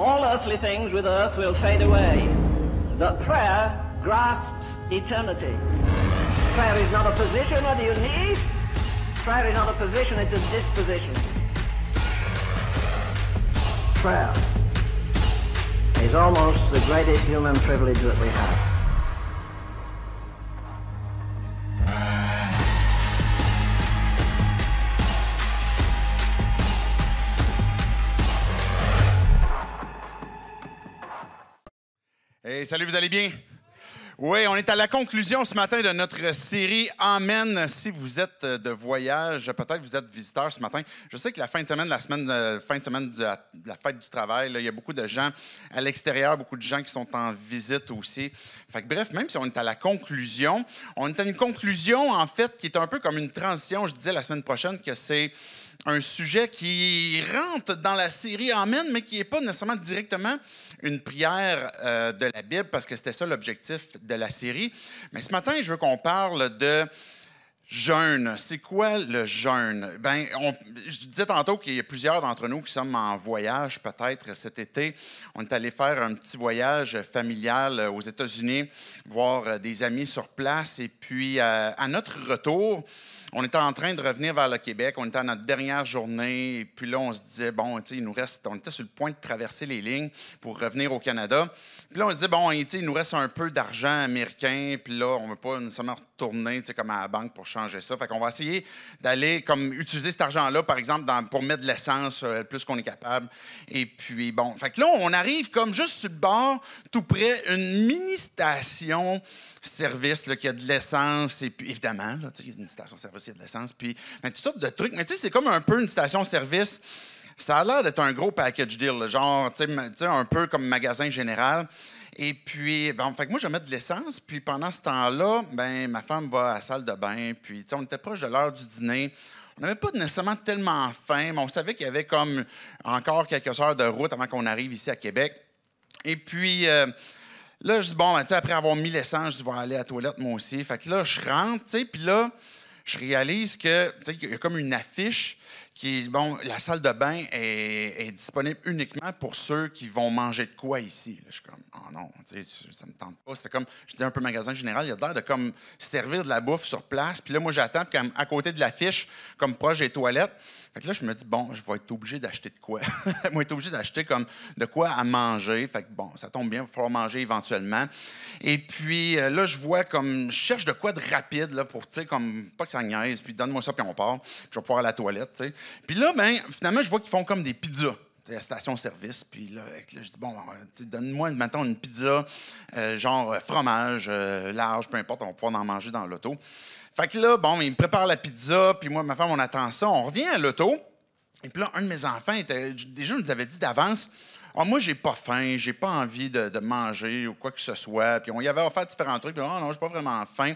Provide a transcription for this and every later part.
All earthly things with earth will fade away, but prayer grasps eternity. Prayer is not a position on your knees. Prayer is not a position, it's a disposition. Prayer is almost the greatest human privilege that we have. Hey, salut, vous allez bien? Oui, on est à la conclusion ce matin de notre série Amen. Si vous êtes de voyage, peut-être vous êtes visiteur ce matin. Je sais que la fin de semaine, fin de semaine de la fête du travail, là, il y a beaucoup de gens à l'extérieur, beaucoup de gens qui sont en visite aussi. Fait que, bref, même si on est à la conclusion, on est à une conclusion, en fait, qui est un peu comme une transition. Je disais la semaine prochaine que c'est un sujet qui rentre dans la série Amen, mais qui n'est pas nécessairement directement une prière de la Bible, parce que c'était ça l'objectif de la série. Mais ce matin, je veux qu'on parle de jeûne. C'est quoi le jeûne? Bien, je disais tantôt qu'il y a plusieurs d'entre nous qui sommes en voyage, peut-être cet été. On est allé faire un petit voyage familial aux États-Unis, voir des amis sur place. Et puis, à notre retour, on était en train de revenir vers le Québec. On était à notre dernière journée. Et puis là, on se disait, bon, tu sais, il nous reste. On était sur le point de traverser les lignes pour revenir au Canada. Puis là, on se disait, bon, tu sais, il nous reste un peu d'argent américain. Puis là, on ne veut pas nécessairement retourner, tu sais, comme à la banque pour changer ça. Fait qu'on va essayer d'aller, comme, utiliser cet argent-là, par exemple, pour mettre de l'essence le plus qu'on est capable. Et puis, bon. Fait que là, on arrive comme juste sur le bord, tout près, une mini-station service là, qui a de l'essence, et puis évidemment, là, une station-service, il y a de l'essence, puis toutes sortes de trucs. Mais tu sais, c'est comme un peu une station-service. Ça a l'air d'être un gros package deal, là, genre, tu sais, un peu comme magasin général. Et puis, bon, fait que moi, je mets de l'essence, puis pendant ce temps-là, ben, ma femme va à la salle de bain, puis tu sais, on était proche de l'heure du dîner. On n'avait pas nécessairement tellement faim, mais on savait qu'il y avait comme encore quelques heures de route avant qu'on arrive ici à Québec. Et puis, là, je dis, bon, ben, après avoir mis l'essence, je vais aller à la toilette, moi aussi. Fait que là, je rentre, tu sais, puis là, je réalise que, tu sais, qu'il y a comme une affiche qui, bon, la salle de bain est disponible uniquement pour ceux qui vont manger de quoi ici. Là, je suis comme, oh non, tu sais, ça me tente pas. C'était comme, je dis un peu magasin général, il y a l'air de comme servir de la bouffe sur place. Puis là, moi, j'attends, puis à côté de l'affiche, comme proche des toilettes. Fait que là, je me dis, bon, je vais être obligé d'acheter de quoi? Je vais être obligé d'acheter comme de quoi à manger. Fait que bon, ça tombe bien, il va falloir manger éventuellement. Et puis là, je vois comme, je cherche de quoi de rapide, là, pour, tu sais, comme, pas que ça niaise, puis donne-moi ça, puis on part. Puis je vais pouvoir aller à la toilette, tu sais. Puis là, ben, finalement, je vois qu'ils font comme des pizzas. La station-service, puis là, je dis, bon, donne-moi maintenant une pizza, genre fromage, large, peu importe, on va pouvoir en manger dans l'auto. Fait que là, bon, il me prépare la pizza, puis moi, ma femme, on attend ça. On revient à l'auto, et puis là, un de mes enfants, déjà, nous avait dit d'avance, oh, moi, j'ai pas faim, j'ai pas envie de manger ou quoi que ce soit. Puis on y avait offert différents trucs, puis oh non, j'ai pas vraiment faim.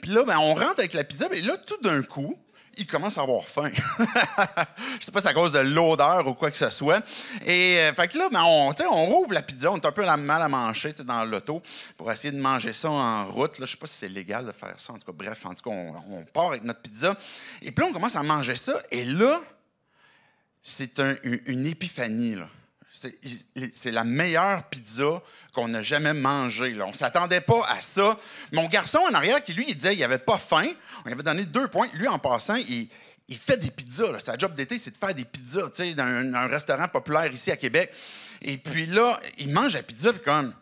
Puis là, ben, on rentre avec la pizza, mais là, tout d'un coup, il commence à avoir faim. Je sais pas si c'est à cause de l'odeur ou quoi que ce soit. Et fait que là, ben, on rouvre la pizza, on est un peu mal à manger dans l'auto pour essayer de manger ça en route. Là, je sais pas si c'est légal de faire ça. En tout cas, bref, en tout cas, on part avec notre pizza. Et puis là, on commence à manger ça. Et là, c'est une épiphanie, là. C'est la meilleure pizza qu'on n'a jamais mangée. Là. On ne s'attendait pas à ça. Mon garçon en arrière, qui lui, il disait qu'il n'avait pas faim. On lui avait donné 2 points. Lui, en passant, il fait des pizzas. Là. Sa job d'été, c'est de faire des pizzas dans un restaurant populaire ici à Québec. Et puis là, il mange la pizza, puis comme,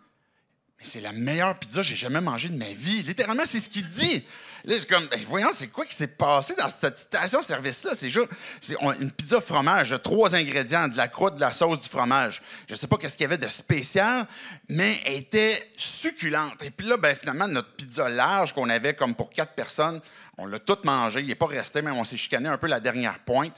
mais c'est la meilleure pizza que j'ai jamais mangée de ma vie. Littéralement, c'est ce qu'il dit. Là, je suis comme, ben, voyons, c'est quoi qui s'est passé dans cette station-service-là? C'est juste une pizza fromage, 3 ingrédients, de la croûte, de la sauce, du fromage. Je ne sais pas qu'est-ce qu'il y avait de spécial, mais elle était succulente. Et puis là, ben, finalement, notre pizza large qu'on avait comme pour 4 personnes, on l'a toute mangé. Il n'est pas resté, mais on s'est chicané un peu la dernière pointe.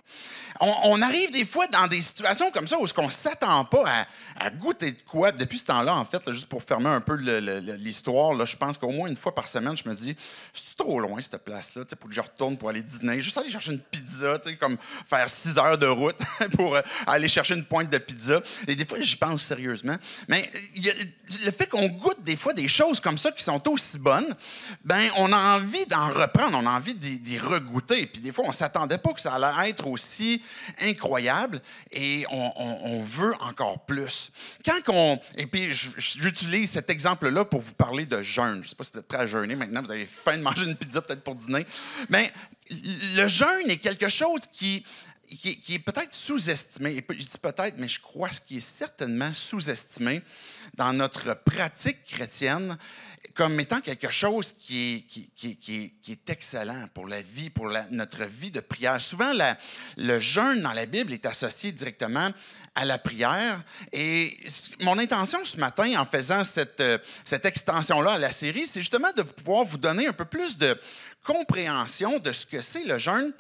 On arrive des fois dans des situations comme ça où on ne s'attend pas à goûter de quoi. Depuis ce temps-là, en fait, là, juste pour fermer un peu l'histoire, là, je pense qu'au moins une fois par semaine, je me dis, c'est trop loin, cette place-là, pour que je retourne pour aller dîner. Juste aller chercher une pizza, comme faire 6 heures de route pour aller chercher une pointe de pizza. Et des fois, j'y pense sérieusement. Mais le fait qu'on goûte des fois des choses comme ça qui sont aussi bonnes, ben on a envie d'en reprendre. On a a envie d'y regoûter. Puis des fois, on ne s'attendait pas que ça allait être aussi incroyable et on veut encore plus. Et puis, j'utilise cet exemple-là pour vous parler de jeûne. Je ne sais pas si vous êtes prêts à jeûner maintenant. Vous avez faim de manger une pizza peut-être pour dîner. Mais le jeûne est quelque chose qui est peut-être sous-estimé. Je dis peut-être, mais je crois ce qui est certainement sous-estimé dans notre pratique chrétienne comme étant quelque chose qui est excellent pour la vie, pour notre vie de prière. Souvent, le jeûne dans la Bible est associé directement à la prière. Et mon intention ce matin, en faisant cette extension-là à la série, c'est justement de pouvoir vous donner un peu plus de compréhension de ce que c'est le jeûne,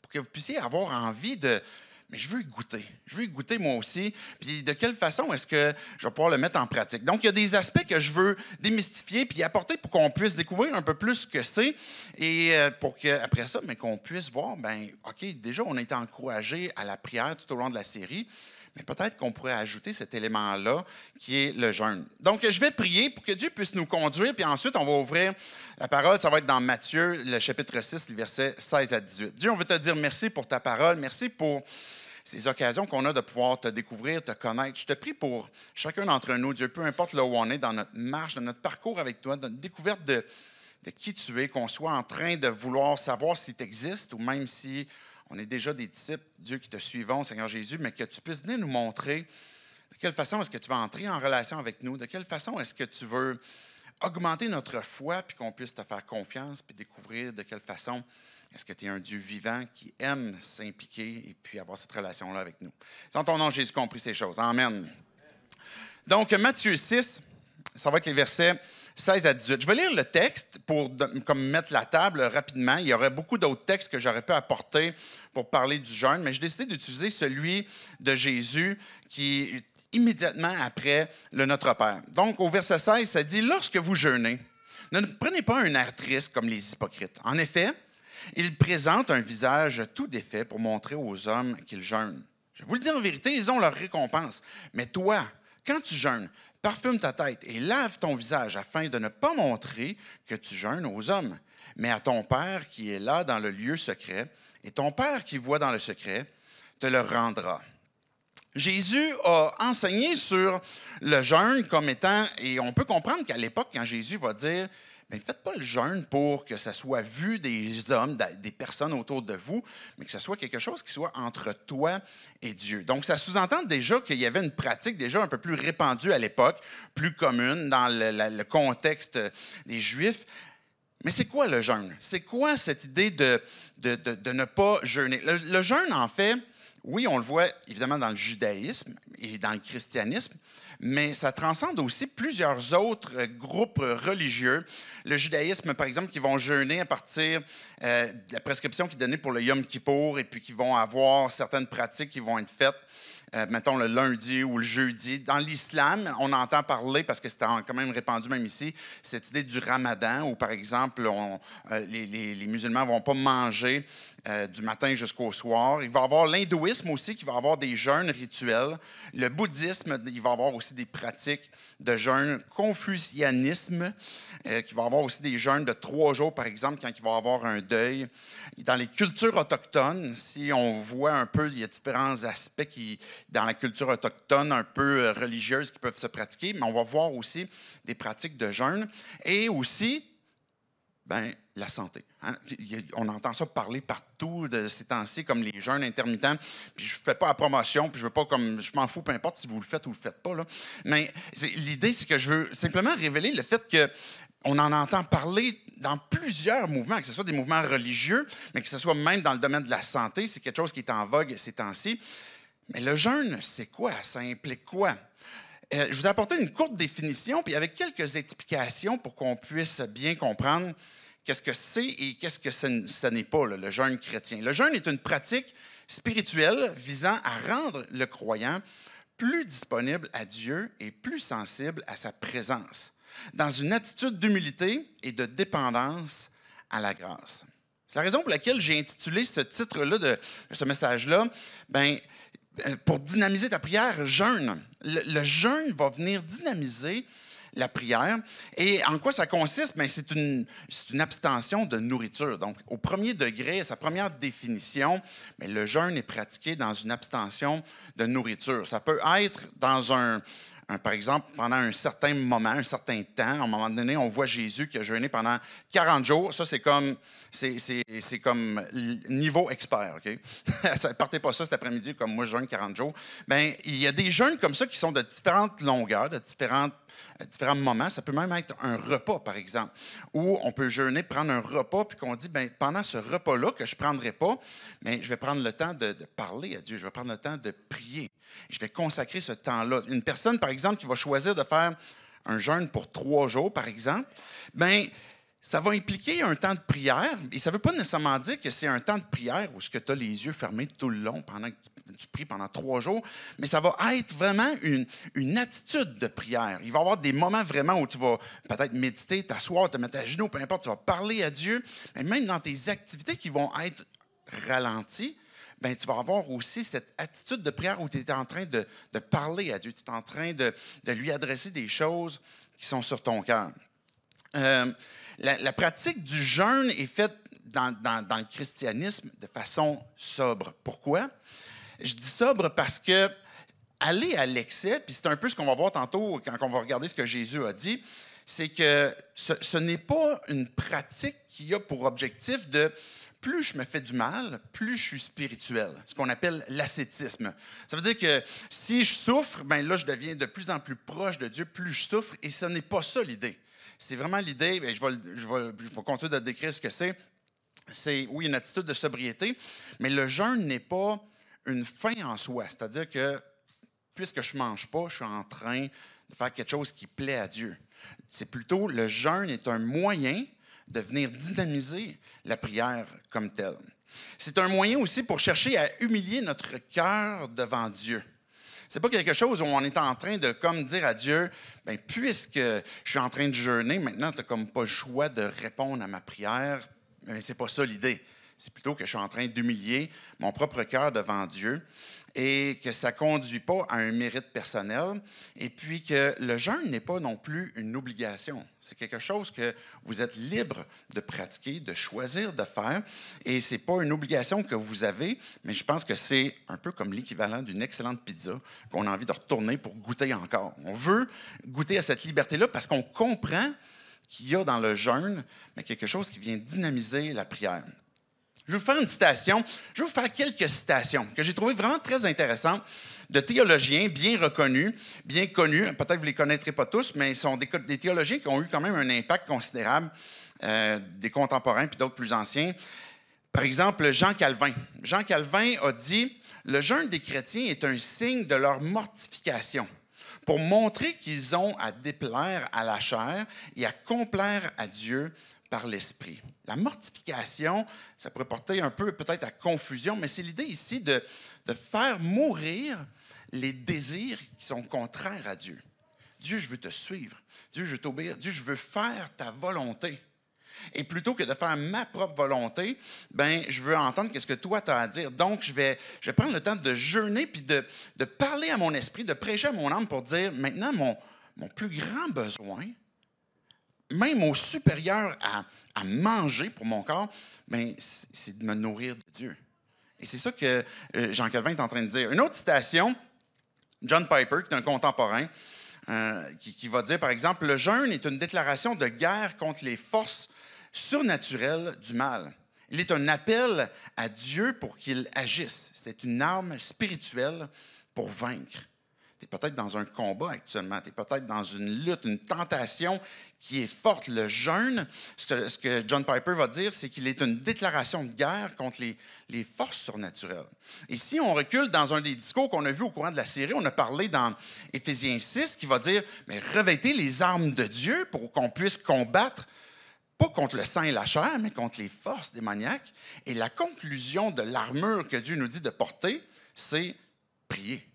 pour que vous puissiez avoir envie de... Mais je veux y goûter. Je veux y goûter moi aussi. Puis de quelle façon est-ce que je vais pouvoir le mettre en pratique? Donc, il y a des aspects que je veux démystifier puis apporter pour qu'on puisse découvrir un peu plus ce que c'est. Et pour qu'après ça, mais qu'on puisse voir, OK, déjà, on a été encouragé à la prière tout au long de la série. Mais peut-être qu'on pourrait ajouter cet élément-là qui est le jeûne. Donc, je vais prier pour que Dieu puisse nous conduire, puis ensuite, on va ouvrir la parole. Ça va être dans Matthieu, le chapitre 6, les versets 16 à 18. Dieu, on veut te dire merci pour ta parole. Merci pour ces occasions qu'on a de pouvoir te découvrir, te connaître. Je te prie pour chacun d'entre nous, Dieu, peu importe là où on est dans notre marche, dans notre parcours avec toi, dans notre découverte de qui tu es, qu'on soit en train de vouloir savoir si tu existes ou même si on est déjà des disciples, Dieu, qui te suivons, Seigneur Jésus, mais que tu puisses venir nous montrer de quelle façon est-ce que tu vas entrer en relation avec nous, de quelle façon est-ce que tu veux augmenter notre foi, puis qu'on puisse te faire confiance, puis découvrir de quelle façon est-ce que tu es un Dieu vivant qui aime s'impliquer et puis avoir cette relation-là avec nous. C'est en ton nom, Jésus, qu'on prie ces choses. Amen. Donc, Matthieu 6, ça va être les versets 16 à 18. Je vais lire le texte pour comme mettre la table rapidement. Il y aurait beaucoup d'autres textes que j'aurais pu apporter pour parler du jeûne, mais j'ai décidé d'utiliser celui de Jésus qui est immédiatement après le Notre Père. Donc, au verset 16, ça dit « Lorsque vous jeûnez, ne prenez pas un air triste comme les hypocrites. En effet, ils présentent un visage tout défait pour montrer aux hommes qu'ils jeûnent. Je vous le dis en vérité, ils ont leur récompense. Mais toi, quand tu jeûnes, parfume ta tête et lave ton visage afin de ne pas montrer que tu jeûnes aux hommes, mais à ton Père qui est là dans le lieu secret, et ton Père qui voit dans le secret te le rendra. » Jésus a enseigné sur le jeûne comme étant, et on peut comprendre qu'à l'époque, quand Jésus va dire « Bien, faites pas le jeûne pour que ça soit vu des hommes, des personnes autour de vous, mais que ça soit quelque chose qui soit entre toi et Dieu. » Donc, ça sous-entend déjà qu'il y avait une pratique déjà un peu plus répandue à l'époque, plus commune dans le contexte des Juifs. Mais c'est quoi le jeûne? C'est quoi cette idée de ne pas jeûner? Le jeûne, en fait, oui, on le voit évidemment dans le judaïsme et dans le christianisme, mais ça transcende aussi plusieurs autres groupes religieux. Le judaïsme, par exemple, qui vont jeûner à partir de la prescription qui est donnée pour le Yom Kippour et puis qui vont avoir certaines pratiques qui vont être faites, mettons le lundi ou le jeudi. Dans l'islam, on entend parler, parce que c'est quand même répandu même ici, cette idée du ramadan où, par exemple, les musulmans ne vont pas manger du matin jusqu'au soir. Il va y avoir l'hindouisme aussi qui va avoir des jeûnes rituels. Le bouddhisme, il va y avoir aussi des pratiques de jeûne. Confucianisme, qui va avoir aussi des jeûnes de 3 jours, par exemple, quand il va y avoir un deuil. Dans les cultures autochtones, si on voit un peu, il y a différents aspects dans la culture autochtone un peu religieuse qui peuvent se pratiquer, mais on va voir aussi des pratiques de jeûne. Et aussi, la santé. Hein? On entend ça parler partout de ces temps-ci, comme les jeûnes intermittents. Puis je ne fais pas la promotion, puis je m'en fous, peu importe si vous le faites ou vous ne le faites pas. Là. Mais l'idée, c'est que je veux simplement révéler le fait qu'on en entend parler dans plusieurs mouvements, que ce soit des mouvements religieux, mais que ce soit même dans le domaine de la santé. C'est quelque chose qui est en vogue ces temps-ci. Mais le jeûne, c'est quoi? Ça implique quoi? Je vous ai apporté une courte définition, puis avec quelques explications pour qu'on puisse bien comprendre qu'est-ce que c'est et qu'est-ce que ce n'est pas, là, le jeûne chrétien. Le jeûne est une pratique spirituelle visant à rendre le croyant plus disponible à Dieu et plus sensible à sa présence, dans une attitude d'humilité et de dépendance à la grâce. C'est la raison pour laquelle j'ai intitulé ce titre-là de ce message-là, pour dynamiser ta prière, jeûne. Le jeûne va venir dynamiser la prière. Et en quoi ça consiste? Bien, c'est une abstention de nourriture. Donc, au premier degré, sa première définition, bien, le jeûne est pratiqué dans une abstention de nourriture. Ça peut être dans par exemple, pendant un certain moment, un certain temps. À un moment donné, on voit Jésus qui a jeûné pendant 40 jours. Ça, c'est comme niveau expert, OK? Partez pas ça cet après-midi comme moi, je jeûne 40 jours. Bien, il y a des jeûnes comme ça qui sont de différentes longueurs, de différents moments. Ça peut même être un repas, par exemple, où on peut jeûner, prendre un repas, puis qu'on dit, bien, pendant ce repas-là que je ne prendrai pas, bien, je vais prendre le temps de parler à Dieu, je vais prendre le temps de prier. Je vais consacrer ce temps-là. Une personne, par exemple, qui va choisir de faire un jeûne pour 3 jours, par exemple, bien, ça va impliquer un temps de prière. Et ça ne veut pas nécessairement dire que c'est un temps de prière où tu as les yeux fermés tout le long pendant que tu pries pendant 3 jours, mais ça va être vraiment une attitude de prière. Il va y avoir des moments vraiment où tu vas peut-être méditer, t'asseoir, te mettre à genoux, peu importe, tu vas parler à Dieu. Mais même dans tes activités qui vont être ralenties, bien, tu vas avoir aussi cette attitude de prière où tu es en train de parler à Dieu, tu es en train de lui adresser des choses qui sont sur ton cœur. La pratique du jeûne est faite dans le christianisme de façon sobre. Pourquoi? Je dis sobre parce que aller à l'excès, puis c'est un peu ce qu'on va voir tantôt quand on va regarder ce que Jésus a dit, c'est que ce n'est pas une pratique qui a pour objectif de plus je me fais du mal, plus je suis spirituel. Ce qu'on appelle l'ascétisme. Ça veut dire que si je souffre, bien là, je deviens de plus en plus proche de Dieu, plus je souffre, et ce n'est pas ça l'idée. C'est vraiment l'idée, bien, je vais continuer de décrire ce que c'est. C'est, oui, une attitude de sobriété, mais le jeûne n'est pas une fin en soi. C'est-à-dire que, puisque je ne mange pas, je suis en train de faire quelque chose qui plaît à Dieu. C'est plutôt, le jeûne est un moyen de venir dynamiser la prière comme telle. C'est un moyen aussi pour chercher à humilier notre cœur devant Dieu. C'est pas quelque chose où on est en train de comme dire à Dieu, bien, puisque je suis en train de jeûner, maintenant, tu n'as comme pas le choix de répondre à ma prière. Mais c'est pas ça l'idée. C'est plutôt que je suis en train d'humilier mon propre cœur devant Dieu et que ça ne conduit pas à un mérite personnel. Et puis que le jeûne n'est pas non plus une obligation. C'est quelque chose que vous êtes libre de pratiquer, de choisir de faire. Et ce n'est pas une obligation que vous avez, mais je pense que c'est un peu comme l'équivalent d'une excellente pizza qu'on a envie de retourner pour goûter encore. On veut goûter à cette liberté-là parce qu'on comprend qu'il y a dans le jeûne mais quelque chose qui vient dynamiser la prière. Je vais vous faire une citation. Je vais vous faire quelques citations que j'ai trouvées vraiment très intéressantes de théologiens bien reconnus, bien connus. Peut-être que vous ne les connaîtrez pas tous, mais ils sont des théologiens qui ont eu quand même un impact considérable, des contemporains puis d'autres plus anciens. Par exemple, Jean Calvin. Jean Calvin a dit « Le jeûne des chrétiens est un signe de leur mortification pour montrer qu'ils ont à déplaire à la chair et à complaire à Dieu par l'esprit. » La mortification, ça pourrait porter un peu peut-être à confusion, mais c'est l'idée ici de faire mourir les désirs qui sont contraires à Dieu. Dieu, je veux te suivre. Dieu, je veux t'obéir. Dieu, je veux faire ta volonté. Et plutôt que de faire ma propre volonté, ben, je veux entendre ce que toi tu as à dire. Donc, je vais prendre le temps de jeûner puis de parler à mon esprit, de prêcher à mon âme pour dire maintenant mon plus grand besoin, même au supérieur à manger pour mon corps, bien, c'est de me nourrir de Dieu. Et c'est ça que Jean Calvin est en train de dire. Une autre citation, John Piper, qui est un contemporain, qui va dire, par exemple, « Le jeûne est une déclaration de guerre contre les forces surnaturelles du mal. Il est un appel à Dieu pour qu'il agisse. C'est une arme spirituelle pour vaincre. » Tu es peut-être dans un combat actuellement, tu es peut-être dans une lutte, une tentation qui est forte. Le jeûne, ce que John Piper va dire, c'est qu'il est une déclaration de guerre contre les forces surnaturelles. Et si on recule dans un des discours qu'on a vu au courant de la série, on a parlé dans Éphésiens 6 qui va dire « Mais revêtez les armes de Dieu pour qu'on puisse combattre, pas contre le sang et la chair, mais contre les forces démoniaques. » Et la conclusion de l'armure que Dieu nous dit de porter, c'est prier.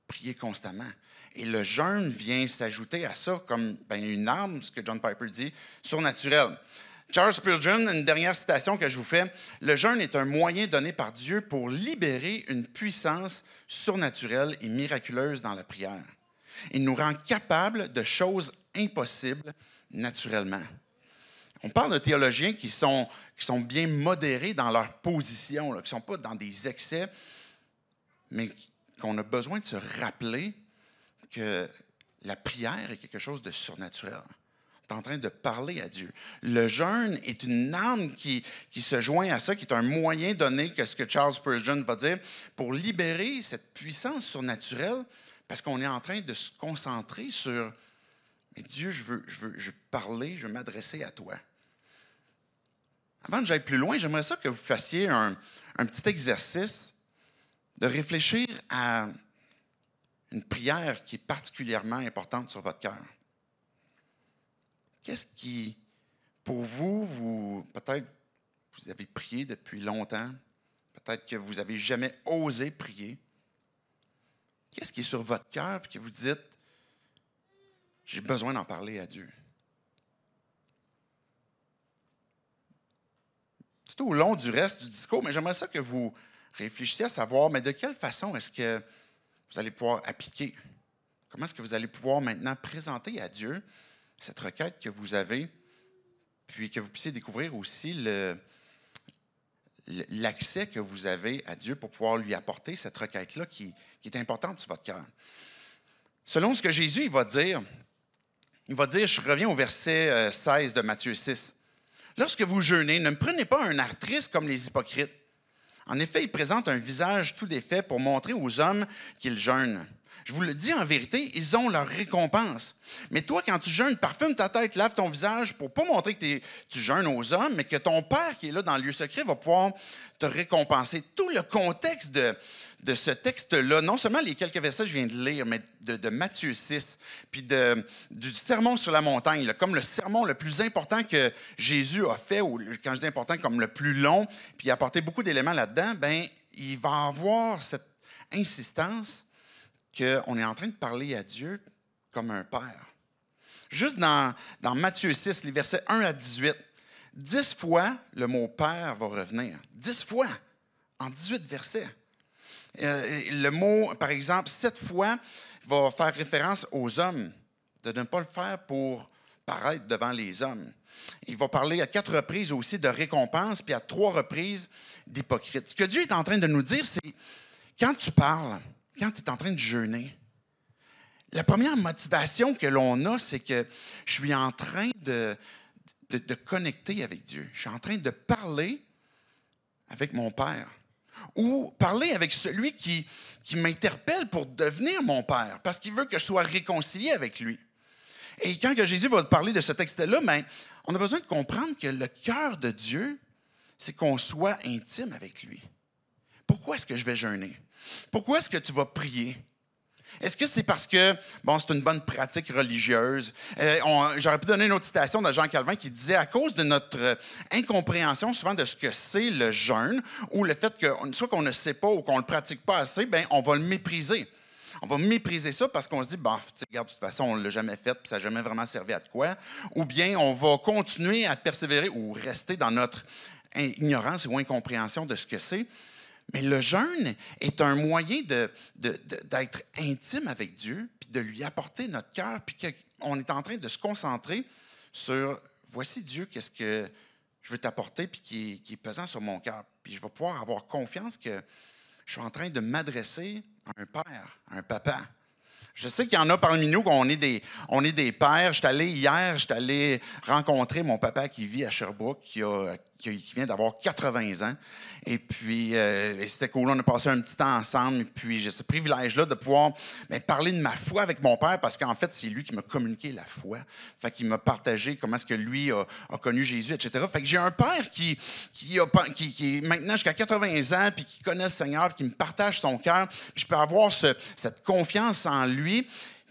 Prier constamment. Et le jeûne vient s'ajouter à ça comme une arme, ce que John Piper dit, surnaturelle. Charles Spurgeon, une dernière citation que je vous fais, « Le jeûne est un moyen donné par Dieu pour libérer une puissance surnaturelle et miraculeuse dans la prière. Il nous rend capables de choses impossible naturellement. On parle de théologiens qui sont bien modérés dans leur position, là, qui ne sont pas dans des excès, mais qu'on a besoin de se rappeler que la prière est quelque chose de surnaturel. Tu es en train de parler à Dieu. Le jeûne est une arme qui se joint à ça, qui est un moyen donné, que ce que Charles Spurgeon va dire, pour libérer cette puissance surnaturelle, parce qu'on est en train de se concentrer sur « Mais Dieu, je veux parler, je veux m'adresser à toi. » Avant que j'aille plus loin, j'aimerais ça que vous fassiez un petit exercice de réfléchir à une prière qui est particulièrement importante sur votre cœur. Qu'est-ce qui, pour vous, peut-être vous avez prié depuis longtemps, peut-être que vous n'avez jamais osé prier. Qu'est-ce qui est sur votre cœur et que vous dites, j'ai besoin d'en parler à Dieu? Tout au long du reste du discours, mais j'aimerais ça que vous réfléchissiez à savoir, mais de quelle façon est-ce que vous allez pouvoir appliquer? Comment est-ce que vous allez pouvoir maintenant présenter à Dieu cette requête que vous avez, puis que vous puissiez découvrir aussi l'accès que vous avez à Dieu pour pouvoir lui apporter cette requête-là qui est importante sur votre cœur. Selon ce que Jésus il va dire, je reviens au verset 16 de Matthieu 6. Lorsque vous jeûnez, ne me prenez pas un air triste comme les hypocrites. En effet, ils présentent un visage tout défait pour montrer aux hommes qu'ils jeûnent. Je vous le dis en vérité, ils ont leur récompense. Mais toi, quand tu jeûnes, parfume ta tête, lave ton visage pour ne pas montrer que tu jeûnes aux hommes, mais que ton Père qui est là dans le lieu secret va pouvoir te récompenser. Tout le contexte de ce texte-là, non seulement les quelques versets que je viens de lire, mais de Matthieu 6, puis du sermon sur la montagne, là, comme le sermon le plus important que Jésus a fait, ou quand je dis important, comme le plus long, puis il a apporté beaucoup d'éléments là-dedans, bien, il va avoir cette insistance qu'on est en train de parler à Dieu comme un père. Juste dans Matthieu 6, les versets 1 à 18, 10 fois le mot « père » va revenir. 10 fois, en 18 versets. Le mot, par exemple, 7 fois, va faire référence aux hommes, de ne pas le faire pour paraître devant les hommes. Il va parler à 4 reprises aussi de récompense, puis à 3 reprises d'hypocrite. Ce que Dieu est en train de nous dire, c'est quand tu parles, quand tu es en train de jeûner, la première motivation que l'on a, c'est que je suis en train de connecter avec Dieu. Je suis en train de parler avec mon Père. Ou parler avec celui qui m'interpelle pour devenir mon Père, parce qu'il veut que je sois réconcilié avec lui. Et quand que Jésus va parler de ce texte-là, ben, on a besoin de comprendre que le cœur de Dieu, c'est qu'on soit intime avec lui. Pourquoi est-ce que je vais jeûner? Pourquoi est-ce que tu vas prier? Est-ce que c'est parce que, c'est une bonne pratique religieuse? J'aurais pu donner une autre citation de Jean Calvin qui disait, à cause de notre incompréhension souvent de ce que c'est le jeûne, ou le fait que, soit qu'on ne sait pas ou qu'on ne le pratique pas assez, bien, on va le mépriser. On va mépriser ça parce qu'on se dit, regarde, de toute façon, on ne l'a jamais fait, puis ça n'a jamais vraiment servi à de quoi. Ou bien, on va continuer à persévérer ou rester dans notre ignorance ou incompréhension de ce que c'est. Mais le jeûne est un moyen d'être intime avec Dieu, puis de lui apporter notre cœur, puis qu'on est en train de se concentrer sur « Voici Dieu, qu'est-ce que je veux t'apporter, puis qui est pesant sur mon cœur. » Puis je vais pouvoir avoir confiance que je suis en train de m'adresser à un père, à un papa. Je sais qu'il y en a parmi nous qu'on est des pères. J'étais allé rencontrer mon papa qui vit à Sherbrooke, qui vient d'avoir 80 ans. Et puis, c'était cool, on a passé un petit temps ensemble. Et puis, j'ai ce privilège-là de pouvoir parler de ma foi avec mon père, parce qu'en fait, c'est lui qui m'a communiqué la foi. Fait qu'il m'a partagé comment est-ce que lui a connu Jésus, etc. Fait que j'ai un père qui est maintenant jusqu'à 80 ans, puis qui connaît le Seigneur, puis qui me partage son cœur. Puis je peux avoir cette confiance en lui,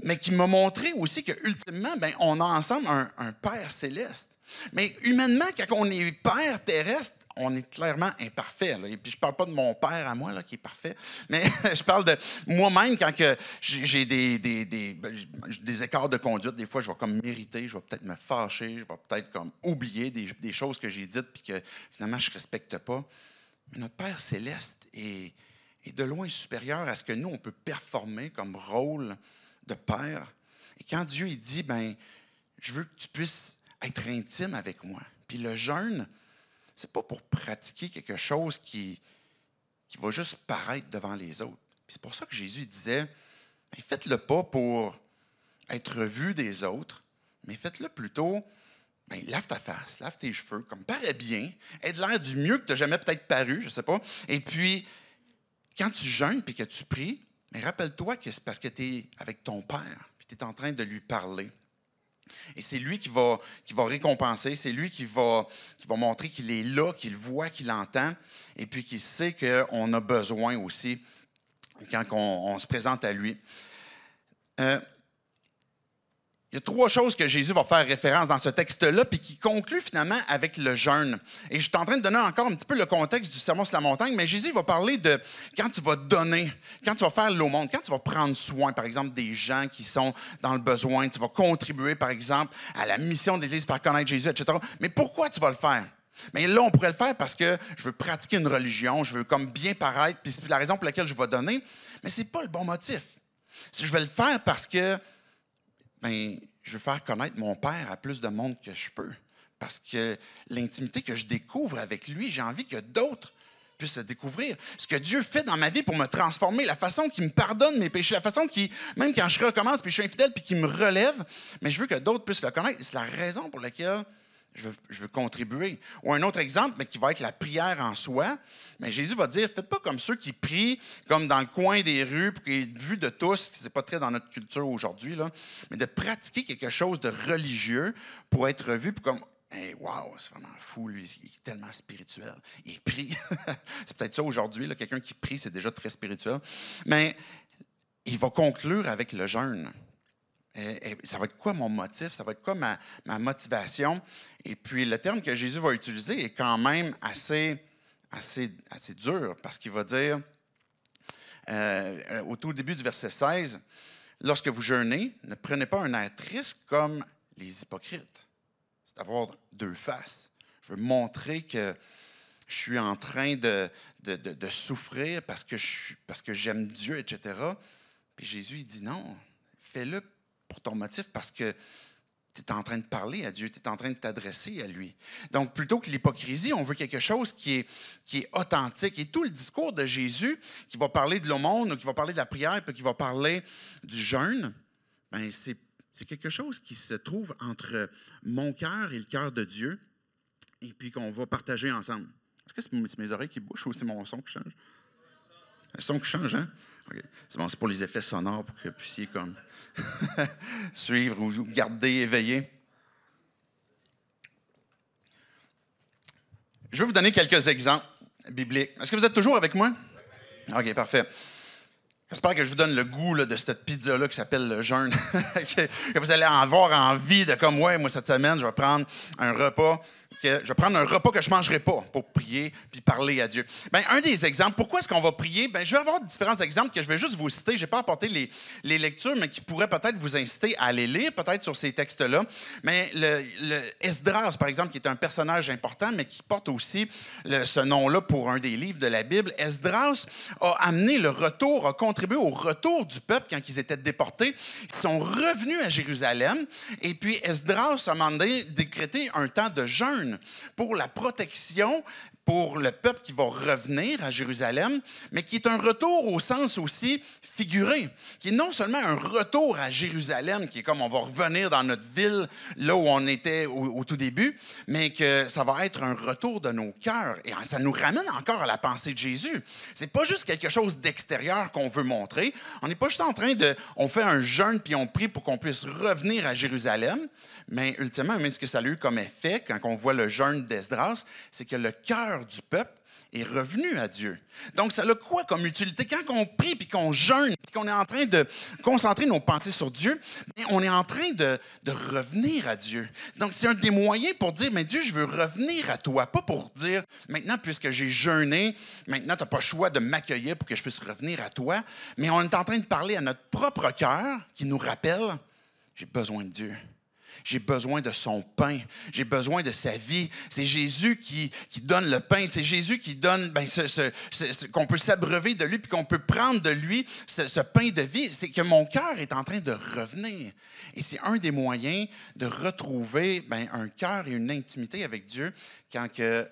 mais qui m'a montré aussi qu'ultimement, on a ensemble un Père céleste. Mais humainement, quand on est père terrestre, on est clairement imparfait. Là. Et puis, je ne parle pas de mon père à moi, là, qui est parfait, mais je parle de moi-même quand que j'ai des écarts de conduite. Des fois, je vais comme m'irriter, je vais peut-être me fâcher, je vais peut-être comme oublier des choses que j'ai dites puis que finalement, je ne respecte pas. Mais notre Père céleste est de loin supérieur à ce que nous, on peut performer comme rôle de père. Et quand Dieu il dit, je veux que tu puisses être intime avec moi. Puis le jeûne, c'est pas pour pratiquer quelque chose qui va juste paraître devant les autres. Puis c'est pour ça que Jésus disait, faites-le pas pour être vu des autres, mais faites-le plutôt, lave ta face, lave tes cheveux, comme paraît bien, aie de l'air du mieux que tu n'as jamais peut-être paru, je ne sais pas. Et puis, quand tu jeûnes et que tu pries, rappelle-toi que c'est parce que tu es avec ton Père, puis tu es en train de lui parler. Et c'est lui qui va récompenser, c'est lui qui va montrer qu'il est là, qu'il voit, qu'il entend, et puis qu'il sait qu'on a besoin aussi quand on se présente à lui. Il y a 3 choses que Jésus va faire référence dans ce texte-là, puis qui conclut finalement avec le jeûne. Et je suis en train de donner encore un petit peu le contexte du Sermon sur la montagne, mais Jésus va parler de quand tu vas donner, quand tu vas faire l'aumône, quand tu vas prendre soin, par exemple, des gens qui sont dans le besoin, tu vas contribuer, par exemple, à la mission de l'Église, faire connaître Jésus, etc. Mais pourquoi tu vas le faire? Mais là, on pourrait le faire parce que je veux pratiquer une religion, je veux comme bien paraître, puis c'est la raison pour laquelle je vais donner, mais ce n'est pas le bon motif. Je vais le faire parce que je veux faire connaître mon Père à plus de monde que je peux. Parce que l'intimité que je découvre avec lui, j'ai envie que d'autres puissent le découvrir. Ce que Dieu fait dans ma vie pour me transformer, la façon qu'il me pardonne mes péchés, la façon qu'il, même quand je recommence puis je suis infidèle puis qu'il me relève, mais je veux que d'autres puissent le connaître. C'est la raison pour laquelle je veux contribuer. Ou un autre exemple, mais qui va être la prière en soi. Mais Jésus va dire, faites pas comme ceux qui prient comme dans le coin des rues pour qu'il est vu de tous, ce n'est pas très dans notre culture aujourd'hui, là, mais de pratiquer quelque chose de religieux pour être vu, pour comme, hey, wow, c'est vraiment fou, lui, il est tellement spirituel. Il prie. C'est peut-être ça aujourd'hui, là, quelqu'un qui prie, c'est déjà très spirituel. Mais il va conclure avec le jeûne. Et ça va être quoi mon motif? Ça va être quoi ma motivation? Et puis, le terme que Jésus va utiliser est quand même assez dur, parce qu'il va dire, au tout début du verset 16, « Lorsque vous jeûnez, ne prenez pas un air triste comme les hypocrites. » C'est d'avoir 2 faces. Je veux montrer que je suis en train de souffrir parce que j'aime Dieu, etc. Puis Jésus, il dit non, fais-le pour ton motif parce que tu es en train de parler à Dieu, tu es en train de t'adresser à lui. Donc, plutôt que l'hypocrisie, on veut quelque chose qui est authentique. Et tout le discours de Jésus, qui va parler de l'aumône, ou qui va parler de la prière, puis qui va parler du jeûne, c'est quelque chose qui se trouve entre mon cœur et le cœur de Dieu, et puis qu'on va partager ensemble. Est-ce que c'est mes oreilles qui bougent ou c'est mon son qui change? Le son qui change, hein? Okay. C'est bon, c'est pour les effets sonores, pour que vous puissiez comme suivre ou garder éveillé. Je vais vous donner quelques exemples bibliques. Est-ce que vous êtes toujours avec moi? OK, parfait. J'espère que je vous donne le goût là, de cette pizza-là qui s'appelle le jeûne. Que vous allez avoir envie de, comme moi, cette semaine, je vais prendre un repas. Je vais prendre un repas que je ne mangerai pas pour prier puis parler à Dieu. Un des exemples, pourquoi est-ce qu'on va prier? Je vais avoir différents exemples que je vais juste vous citer. Je n'ai pas apporté les lectures, mais qui pourraient peut-être vous inciter à aller lire, peut-être sur ces textes-là. Mais le Esdras, par exemple, qui est un personnage important, mais qui porte aussi ce nom-là pour un des livres de la Bible. Esdras a amené le retour, a contribué au retour du peuple quand ils étaient déportés. Ils sont revenus à Jérusalem. Et puis Esdras a demandé décréter un temps de jeûne pour la protection, pour le peuple qui va revenir à Jérusalem, mais qui est un retour au sens aussi figuré, qui est non seulement un retour à Jérusalem, qui est comme on va revenir dans notre ville, là où on était au tout début, mais que ça va être un retour de nos cœurs. Et ça nous ramène encore à la pensée de Jésus. C'est pas juste quelque chose d'extérieur qu'on veut montrer. On n'est pas juste en train on fait un jeûne puis on prie pour qu'on puisse revenir à Jérusalem, mais ultimement, ce que ça a eu comme effet, quand on voit le jeûne d'Esdras, c'est que le cœur du peuple est revenu à Dieu. Donc, ça a quoi comme utilité? Quand on prie puis qu'on jeûne, puis qu'on est en train de concentrer nos pensées sur Dieu, on est en train de revenir à Dieu. Donc, c'est un des moyens pour dire, mais Dieu, je veux revenir à toi. Pas pour dire, maintenant, puisque j'ai jeûné, maintenant, tu n'as pas le choix de m'accueillir pour que je puisse revenir à toi. Mais on est en train de parler à notre propre cœur qui nous rappelle, j'ai besoin de Dieu. J'ai besoin de son pain. J'ai besoin de sa vie. C'est Jésus qui donne le pain. C'est Jésus qui donne qu'on peut s'abreuver de lui puis qu'on peut prendre de lui ce pain de vie. C'est que mon cœur est en train de revenir. Et c'est un des moyens de retrouver un cœur et une intimité avec Dieu quand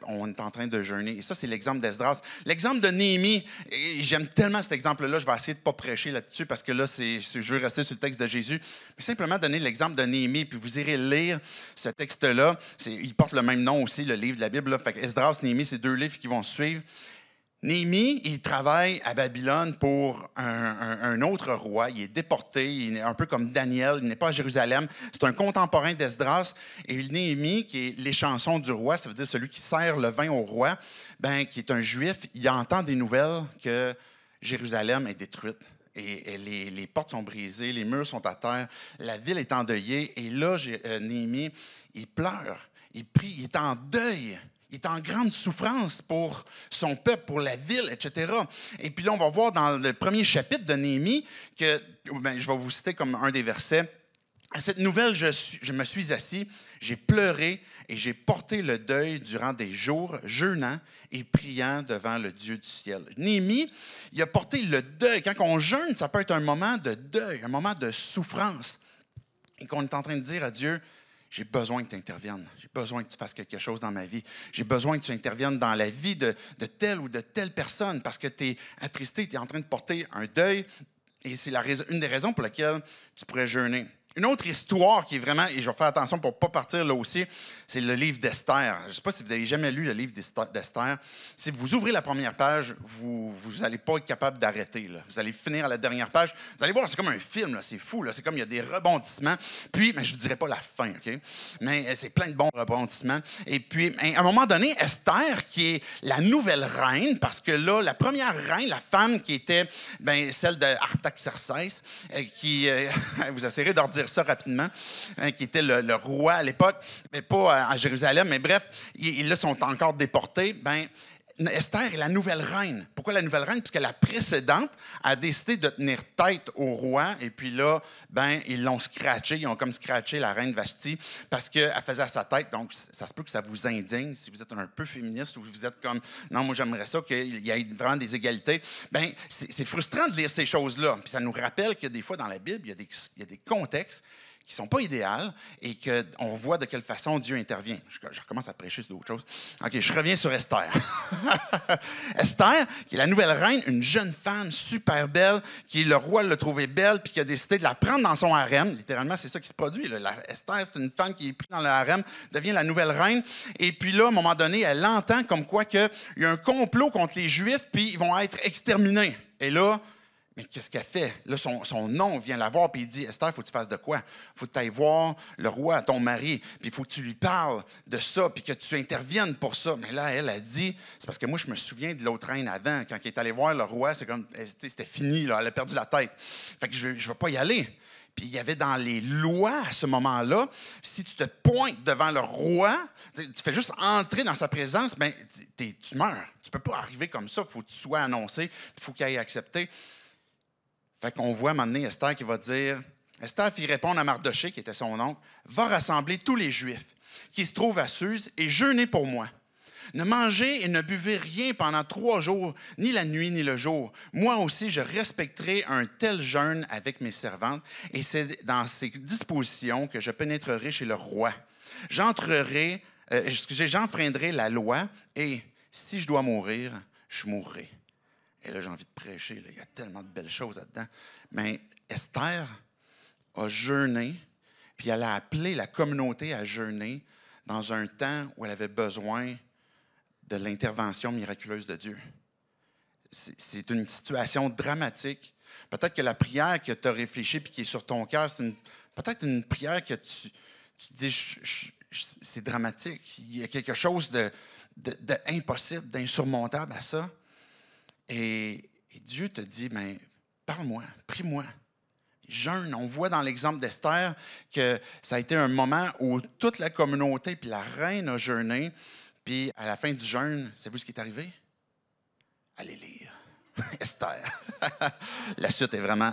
on est en train de jeûner. Et ça, c'est l'exemple d'Esdras. L'exemple de Néhémie, et j'aime tellement cet exemple-là, je vais essayer de ne pas prêcher là-dessus parce que là, je veux rester sur le texte de Jésus, mais simplement donner l'exemple de Néhémie, puis vous irez lire ce texte-là. Il porte le même nom aussi, le livre de la Bible. Là. Fait que Esdras, Néhémie, c'est 2 livres qui vont suivre. Néhémie, il travaille à Babylone pour un autre roi. Il est déporté, il est un peu comme Daniel, il n'est pas à Jérusalem. C'est un contemporain d'Esdras. Et Néhémie, qui est l'échanson du roi, ça veut dire celui qui sert le vin au roi, qui est un juif, il entend des nouvelles que Jérusalem est détruite. Et les portes sont brisées, les murs sont à terre, la ville est endeuillée. Et là, Néhémie, il pleure, il prie, il est en deuil. Il est en grande souffrance pour son peuple, pour la ville, etc. Et puis là, on va voir dans le premier chapitre de Néhémie que, je vais vous citer comme un des versets. À cette nouvelle, je me suis assis, j'ai pleuré et j'ai porté le deuil durant des jours, jeûnant et priant devant le Dieu du ciel. Néhémie, il a porté le deuil. Quand on jeûne, ça peut être un moment de deuil, un moment de souffrance. Et qu'on est en train de dire à Dieu, j'ai besoin que tu interviennes. J'ai besoin que tu fasses quelque chose dans ma vie. J'ai besoin que tu interviennes dans la vie de telle ou de telle personne parce que tu es attristé, tu es en train de porter un deuil et c'est une des raisons pour lesquelles tu pourrais jeûner. Une autre histoire qui est vraiment, et je vais faire attention pour ne pas partir là aussi, c'est le livre d'Esther. Je ne sais pas si vous n'avez jamais lu le livre d'Esther. Si vous ouvrez la première page, vous n'allez pas être capable d'arrêter. Là. Vous allez finir à la dernière page. Vous allez voir, c'est comme un film, là. C'est fou. Là. C'est comme il y a des rebondissements. Puis, je ne dirais pas la fin, OK? Mais c'est plein de bons rebondissements. Et puis, à un moment donné, Esther, qui est la nouvelle reine, parce que là, la première reine, la femme qui était celle d'Artaxerxès, qui, vous essayerez de redire ça rapidement, qui était le roi à l'époque, mais pas à Jérusalem, mais bref, ils là sont encore déportés. Esther est la nouvelle reine. Pourquoi la nouvelle reine? Puisque la précédente a décidé de tenir tête au roi, et puis là, ils l'ont scratché, ils ont comme scratché la reine Vashti, parce qu'elle faisait à sa tête. Donc, ça se peut que ça vous indigne si vous êtes un peu féministe ou vous êtes comme, non, moi j'aimerais ça qu'il y ait vraiment des égalités. C'est frustrant de lire ces choses-là. Puis ça nous rappelle que des fois dans la Bible, il y a des contextes qui ne sont pas idéales et qu'on voit de quelle façon Dieu intervient. Je recommence à prêcher sur d'autres choses. OK, je reviens sur Esther. Esther, qui est la nouvelle reine, une jeune femme super belle, qui le roi l'a trouvée belle puis qui a décidé de la prendre dans son harem. Littéralement, c'est ça qui se produit. Esther, c'est une femme qui est prise dans le harem, devient la nouvelle reine. Et puis là, à un moment donné, elle entend comme quoi qu'il y a un complot contre les Juifs puis ils vont être exterminés. Et là, mais qu'est-ce qu'elle fait? Là, son nom vient la voir et il dit, Esther, il faut que tu fasses de quoi? Il faut que tu ailles voir le roi, ton mari, puis il faut que tu lui parles de ça, puis que tu interviennes pour ça. Mais là, elle a dit, c'est parce que moi, je me souviens de l'autre reine avant, quand elle est allée voir le roi, c'est comme, c'était fini, là, elle a perdu la tête. Fait que je ne vais pas y aller. Puis il y avait dans les lois à ce moment-là, si tu te pointes devant le roi, tu fais juste entrer dans sa présence, tu meurs. Tu ne peux pas arriver comme ça, il faut que tu sois annoncé, il faut qu'il aille accepter. Fait qu'on voit à un moment donné Esther qui va dire, Esther fit répondre à Mardoché, qui était son oncle, va rassembler tous les Juifs qui se trouvent à Suse et jeûner pour moi. Ne mangez et ne buvez rien pendant 3 jours, ni la nuit ni le jour. Moi aussi, je respecterai un tel jeûne avec mes servantes, et c'est dans ces dispositions que je pénétrerai chez le roi. J'enfreindrai la loi, et si je dois mourir, je mourrai. Et là, j'ai envie de prêcher. Là. Il y a tellement de belles choses là-dedans. Mais Esther a jeûné, puis elle a appelé la communauté à jeûner dans un temps où elle avait besoin de l'intervention miraculeuse de Dieu. C'est une situation dramatique. Peut-être que la prière que tu as réfléchi et qui est sur ton cœur, c'est peut-être une prière que tu te dis, c'est dramatique. Il y a quelque chose d'impossible, d'insurmontable à ça. Et Dieu te dit, parle-moi, prie-moi, jeûne. On voit dans l'exemple d'Esther que ça a été un moment où toute la communauté puis la reine a jeûné. Puis à la fin du jeûne, savez-vous ce qui est arrivé? Allez lire Esther. La suite est vraiment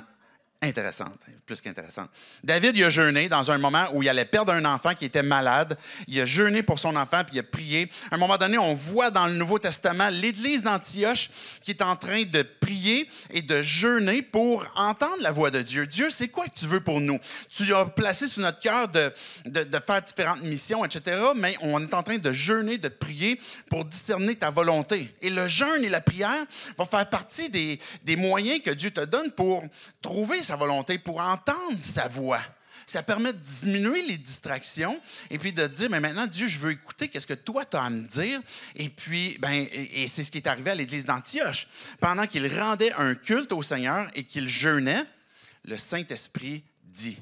intéressante, plus qu'intéressante. David, il a jeûné dans un moment où il allait perdre un enfant qui était malade. Il a jeûné pour son enfant, puis il a prié. À un moment donné, on voit dans le Nouveau Testament l'Église d'Antioche qui est en train de prier et de jeûner pour entendre la voix de Dieu. Dieu, c'est quoi que tu veux pour nous? Tu as placé sur notre cœur de faire différentes missions, etc., mais on est en train de jeûner, de prier pour discerner ta volonté. Et le jeûne et la prière vont faire partie des moyens que Dieu te donne pour trouver sa volonté, pour entendre sa voix. Ça permet de diminuer les distractions et puis de dire, mais maintenant, Dieu, je veux écouter qu'est-ce que toi, tu as à me dire. Et puis, et c'est ce qui est arrivé à l'Église d'Antioche. Pendant qu'il rendait un culte au Seigneur et qu'il jeûnait, le Saint-Esprit dit.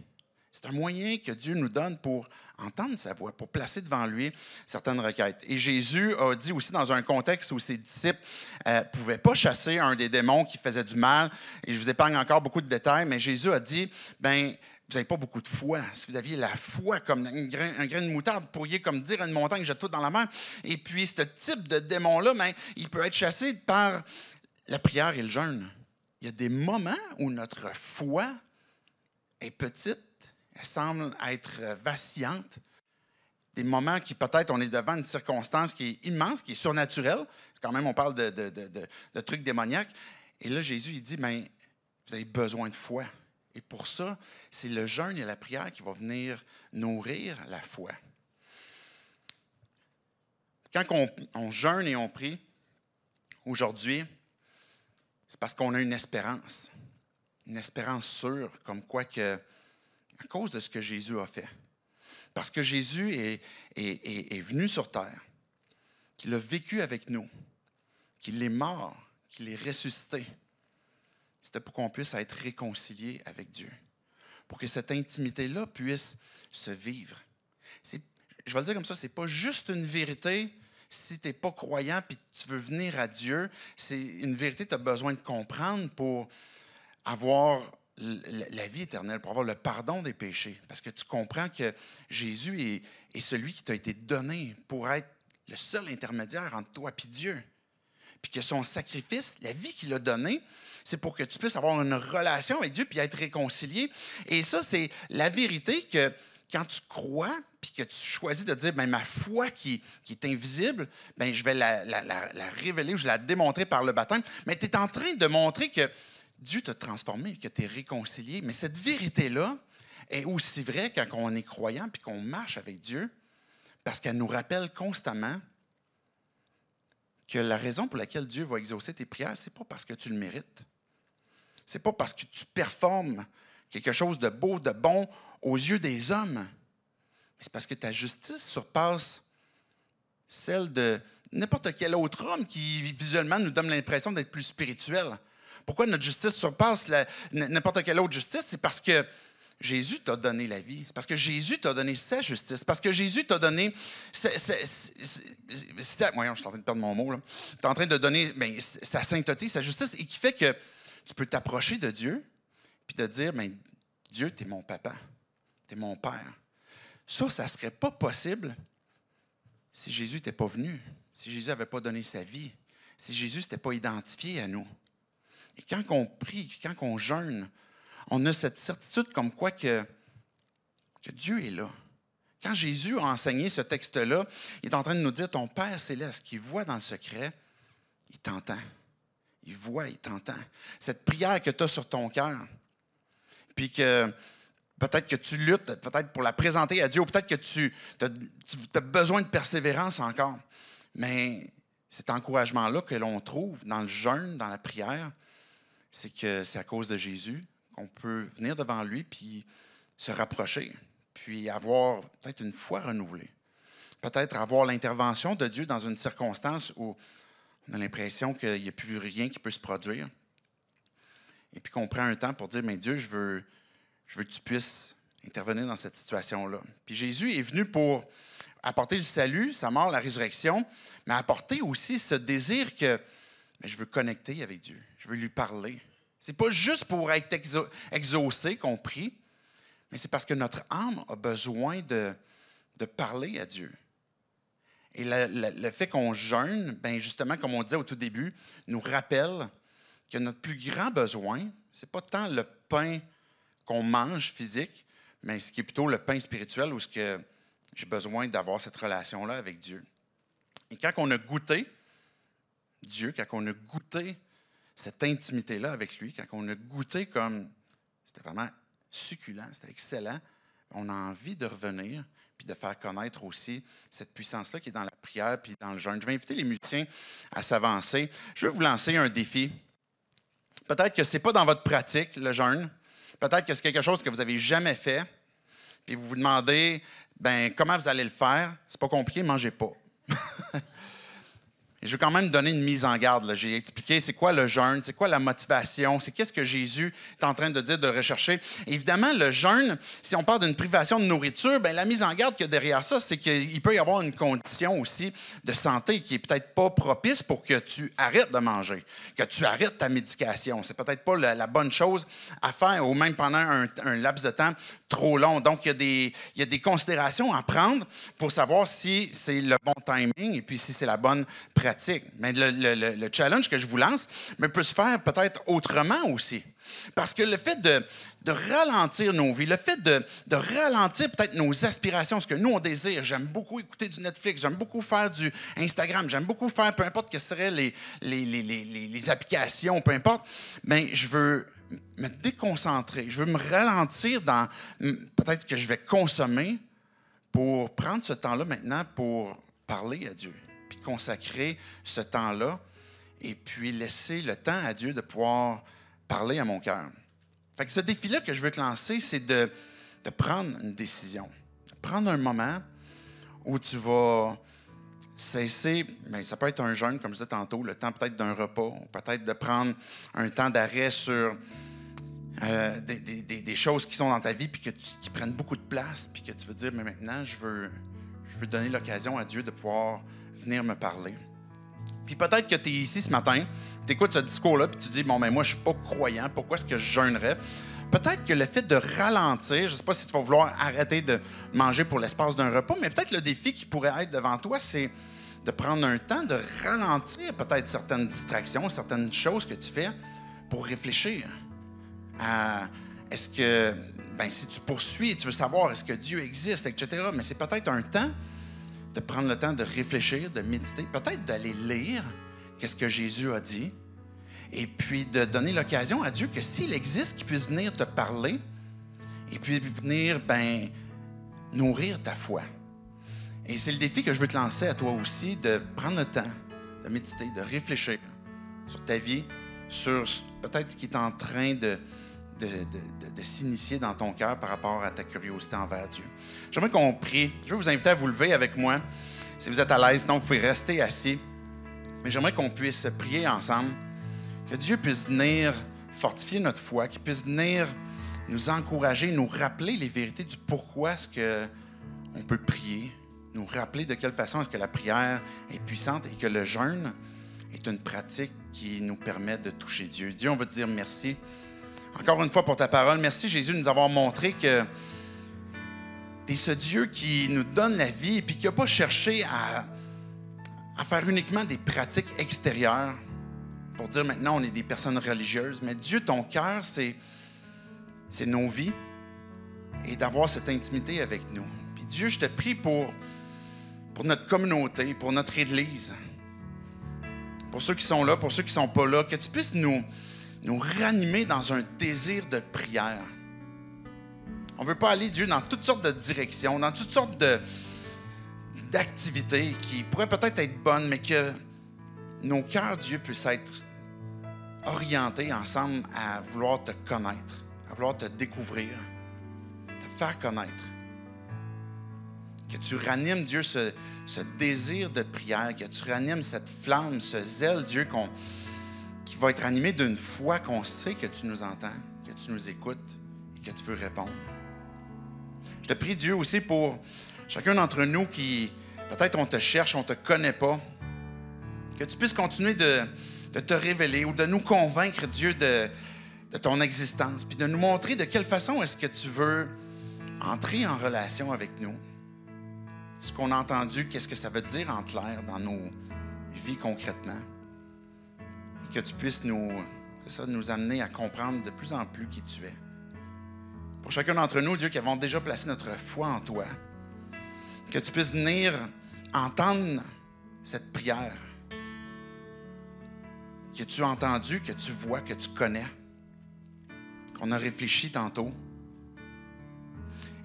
C'est un moyen que Dieu nous donne pour entendre sa voix, pour placer devant lui certaines requêtes. Et Jésus a dit aussi dans un contexte où ses disciples ne pouvaient pas chasser un des démons qui faisait du mal. Et je vous épargne encore beaucoup de détails, mais Jésus a dit, vous n'avez pas beaucoup de foi. Si vous aviez la foi comme un grain de moutarde, vous pourriez comme dire à une montagne, jette tout dans la mer. Et puis, ce type de démon-là, il peut être chassé par la prière et le jeûne. Il y a des moments où notre foi est petite, elle semble être vacillante. Des moments qui, peut-être, on est devant une circonstance qui est immense, qui est surnaturelle. C'est quand même, on parle de trucs démoniaques. Et là, Jésus, il dit, vous avez besoin de foi. Et pour ça, c'est le jeûne et la prière qui vont venir nourrir la foi. Quand on jeûne et on prie, aujourd'hui, c'est parce qu'on a une espérance sûre, comme quoi que, à cause de ce que Jésus a fait. Parce que Jésus est venu sur terre, qu'il a vécu avec nous, qu'il est mort, qu'il est ressuscité. C'était pour qu'on puisse être réconciliés avec Dieu. Pour que cette intimité-là puisse se vivre. Je vais le dire comme ça, ce n'est pas juste une vérité si tu n'es pas croyant et tu veux venir à Dieu. C'est une vérité que tu as besoin de comprendre pour avoir la vie éternelle, pour avoir le pardon des péchés. Parce que tu comprends que Jésus est celui qui t'a été donné pour être le seul intermédiaire entre toi et Dieu. Puis que son sacrifice, la vie qu'il a donnée, c'est pour que tu puisses avoir une relation avec Dieu puis être réconcilié. Et ça, c'est la vérité que quand tu crois puis que tu choisis de dire, ma foi qui est invisible, je vais la révéler ou je vais la démontrer par le baptême. Mais tu es en train de montrer que Dieu t'a transformé, que tu es réconcilié. Mais cette vérité-là est aussi vraie quand on est croyant puis qu'on marche avec Dieu, parce qu'elle nous rappelle constamment que la raison pour laquelle Dieu va exaucer tes prières, ce n'est pas parce que tu le mérites. Ce n'est pas parce que tu performes quelque chose de beau, de bon aux yeux des hommes. Mais c'est parce que ta justice surpasse celle de n'importe quel autre homme qui, visuellement, nous donne l'impression d'être plus spirituel. Pourquoi notre justice surpasse n'importe quelle autre justice? C'est parce que Jésus t'a donné la vie. C'est parce que Jésus t'a donné sa justice. C'est parce que Jésus t'a donné... Voyons, je suis en train de perdre mon mot. Tu es en train de donner sa sainteté, sa justice, et qui fait que tu peux t'approcher de Dieu puis de dire, Dieu, tu es mon papa, tu es mon père. Ça ne serait pas possible si Jésus n'était pas venu, si Jésus n'avait pas donné sa vie, si Jésus ne s'était pas identifié à nous. Et quand on prie, quand on jeûne, on a cette certitude comme quoi que Dieu est là. Quand Jésus a enseigné ce texte-là, il est en train de nous dire, ton Père céleste qui voit dans le secret, il t'entend. Il voit, il t'entend. Cette prière que tu as sur ton cœur, puis que peut-être que tu luttes, peut-être pour la présenter à Dieu, ou peut-être que tu as besoin de persévérance encore. Mais cet encouragement-là que l'on trouve dans le jeûne, dans la prière, c'est que c'est à cause de Jésus qu'on peut venir devant lui puis se rapprocher, puis avoir peut-être une foi renouvelée. Peut-être avoir l'intervention de Dieu dans une circonstance où on a l'impression qu'il n'y a plus rien qui peut se produire. Et puis qu'on prend un temps pour dire, Dieu, je veux que tu puisses intervenir dans cette situation-là. Puis Jésus est venu pour apporter le salut, sa mort, la résurrection, mais apporter aussi ce désir que je veux connecter avec Dieu, je veux lui parler. Ce n'est pas juste pour être exaucé qu'on prie, mais c'est parce que notre âme a besoin de parler à Dieu. Et le fait qu'on jeûne, justement, comme on disait au tout début, nous rappelle que notre plus grand besoin, ce n'est pas tant le pain qu'on mange physique, mais ce qui est plutôt le pain spirituel où ce que j'ai besoin d'avoir cette relation-là avec Dieu. Et quand on a goûté Dieu, quand on a goûté cette intimité-là avec lui, quand on a goûté comme c'était vraiment succulent, c'était excellent, on a envie de revenir puis de faire connaître aussi cette puissance-là qui est dans la prière puis dans le jeûne. Je vais inviter les musiciens à s'avancer. Je vais vous lancer un défi. Peut-être que ce n'est pas dans votre pratique, le jeûne. Peut-être que c'est quelque chose que vous n'avez jamais fait. Puis vous vous demandez, comment vous allez le faire? C'est pas compliqué, mangez pas. Et je vais quand même donner une mise en garde. Là. J'ai expliqué c'est quoi le jeûne, c'est quoi la motivation, c'est qu'est-ce que Jésus est en train de dire, de rechercher. Et évidemment, le jeûne, si on parle d'une privation de nourriture, la mise en garde qu'il y a derrière ça, c'est qu'il peut y avoir une condition aussi de santé qui est peut-être pas propice pour que tu arrêtes de manger, que tu arrêtes ta médication. C'est peut-être pas la bonne chose à faire, ou même pendant un laps de temps trop long. Donc, il y a des considérations à prendre pour savoir si c'est le bon timing et puis si c'est la bonne pratique. Mais le challenge que je vous lance peut se faire peut-être autrement aussi. Parce que le fait de ralentir nos vies, le fait de ralentir peut-être nos aspirations, ce que nous, on désire. J'aime beaucoup écouter du Netflix, j'aime beaucoup faire du Instagram, j'aime beaucoup faire, peu importe quelles seraient les applications, peu importe. Mais je veux me déconcentrer, je veux me ralentir dans peut-être ce que je vais consommer pour prendre ce temps-là maintenant pour parler à Dieu, puis consacrer ce temps-là et puis laisser le temps à Dieu de pouvoir parler à mon cœur. Fait que ce défi-là que je veux te lancer, c'est de prendre une décision. Prendre un moment où tu vas cesser, mais ça peut être un jeûne, comme je disais tantôt, le temps peut-être d'un repas, ou peut-être de prendre un temps d'arrêt sur des choses qui sont dans ta vie puis qui prennent beaucoup de place, puis que tu veux dire, mais maintenant, je veux donner l'occasion à Dieu de pouvoir venir me parler. Puis peut-être que tu es ici ce matin, tu écoutes ce discours-là, puis tu dis, moi, je ne suis pas croyant, pourquoi est-ce que je jeûnerais? Peut-être que le fait de ralentir, je ne sais pas si tu vas vouloir arrêter de manger pour l'espace d'un repas, mais peut-être le défi qui pourrait être devant toi, c'est de prendre un temps de ralentir peut-être certaines distractions, certaines choses que tu fais pour réfléchir à est-ce que, si tu poursuis, tu veux savoir est-ce que Dieu existe, etc., mais c'est peut-être un temps de prendre le temps de réfléchir, de méditer, peut-être d'aller lire qu'est-ce que Jésus a dit, et puis de donner l'occasion à Dieu que s'il existe, qu'il puisse venir te parler, et puis venir, nourrir ta foi. Et c'est le défi que je veux te lancer à toi aussi, de prendre le temps de méditer, de réfléchir sur ta vie, sur peut-être ce qui est en train de s'initier dans ton cœur par rapport à ta curiosité envers Dieu. J'aimerais qu'on prie. Je vais vous inviter à vous lever avec moi, si vous êtes à l'aise. Donc, vous pouvez rester assis. Mais j'aimerais qu'on puisse prier ensemble, que Dieu puisse venir fortifier notre foi, qu'il puisse venir nous encourager, nous rappeler les vérités du pourquoi est-ce qu'on peut prier, nous rappeler de quelle façon est-ce que la prière est puissante et que le jeûne est une pratique qui nous permet de toucher Dieu. Dieu, on veut te dire merci. Encore une fois pour ta parole. Merci, Jésus, de nous avoir montré que tu es ce Dieu qui nous donne la vie et qui n'a pas cherché à faire uniquement des pratiques extérieures pour dire maintenant on est des personnes religieuses. Mais Dieu, ton cœur, c'est nos vies et d'avoir cette intimité avec nous. Puis Dieu, je te prie pour notre communauté, pour notre Église, pour ceux qui sont là, pour ceux qui ne sont pas là, que tu puisses nous ranimer dans un désir de prière. On ne veut pas aller, Dieu, dans toutes sortes de directions, dans toutes sortes d'activités qui pourraient peut-être être bonnes, mais que nos cœurs, Dieu, puissent être orientés ensemble à vouloir te connaître, à vouloir te découvrir, te faire connaître. Que tu ranimes, Dieu, ce désir de prière, que tu ranimes cette flamme, ce zèle, Dieu, qui va être animé d'une foi qu'on sait que tu nous entends, que tu nous écoutes et que tu veux répondre. Je te prie, Dieu, aussi pour chacun d'entre nous qui, peut-être on te cherche, on ne te connaît pas, que tu puisses continuer de te révéler ou de nous convaincre, Dieu, de ton existence, puis de nous montrer de quelle façon est-ce que tu veux entrer en relation avec nous. Ce qu'on a entendu, qu'est-ce que ça veut dire en clair dans nos vies concrètement. Et que tu puisses nous amener à comprendre de plus en plus qui tu es. Pour chacun d'entre nous, Dieu, qui avons déjà placé notre foi en toi, que tu puisses venir entendre cette prière que tu as entendue, que tu vois, que tu connais, qu'on a réfléchi tantôt.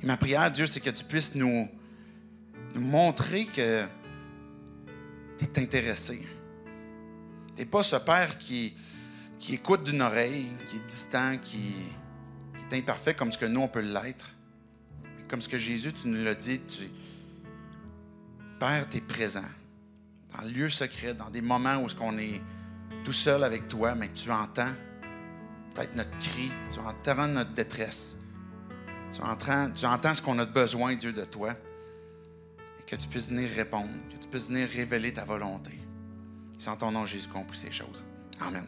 Et ma prière, Dieu, c'est que tu puisses nous montrer que tu es intéressé. Tu n'es pas ce Père qui écoute d'une oreille, qui est distant, qui est imparfait comme ce que nous, on peut l'être. Comme ce que Jésus, tu nous l'as dit, Père, tu es présent. Dans le lieu secret, dans des moments où on est tout seul avec toi, mais que tu entends peut-être notre cri, tu entends notre détresse. Tu entends ce qu'on a besoin, Dieu, de toi. Et que tu puisses venir répondre, que tu puisses venir révéler ta volonté. C'est en ton nom, Jésus, qu'on prie ces choses. Amen.